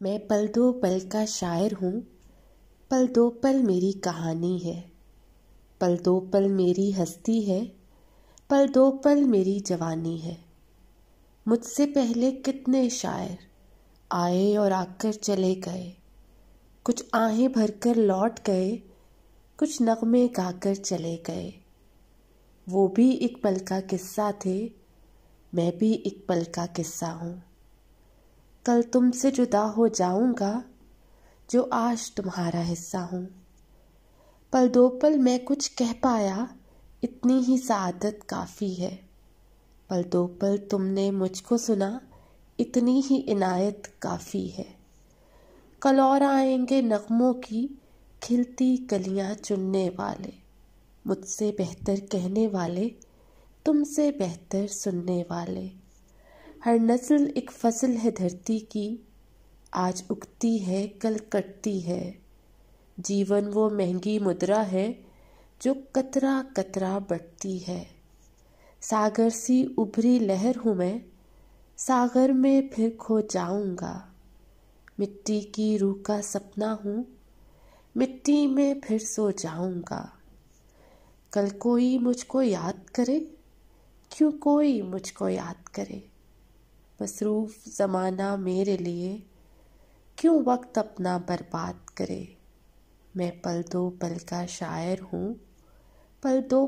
मैं पल दो पल का शायर हूँ। पल दो पल मेरी कहानी है। पल दो पल मेरी हस्ती है। पल दो पल मेरी जवानी है। मुझसे पहले कितने शायर आए और आकर चले गए। कुछ आहें भरकर लौट गए, कुछ नगमे गाकर चले गए। वो भी एक पल का किस्सा थे, मैं भी एक पल का किस्सा हूँ। कल तुमसे जुदा हो जाऊंगा, जो आज तुम्हारा हिस्सा हूँ। पल दो पल मैं कुछ कह पाया, इतनी ही सआदत काफ़ी है। पल दो पल तुमने मुझको सुना, इतनी ही इनायत काफ़ी है। कल और आएंगे नगमों की खिलती कलियां चुनने वाले, मुझसे बेहतर कहने वाले, तुमसे बेहतर सुनने वाले। हर नस्ल एक फसल है धरती की, आज उगती है कल कटती है। जीवन वो महंगी मुद्रा है, जो कतरा कतरा बढ़ती है। सागर सी उभरी लहर हूँ मैं, सागर में फिर खो जाऊंगा। मिट्टी की रूह का सपना हूँ, मिट्टी में फिर सो जाऊंगा। कल कोई मुझको याद करे, क्यों कोई मुझको याद करे। मसरूफ ज़माना मेरे लिए, क्यों वक्त अपना बर्बाद करे। मैं पल दो पल का शायर हूँ। पल दो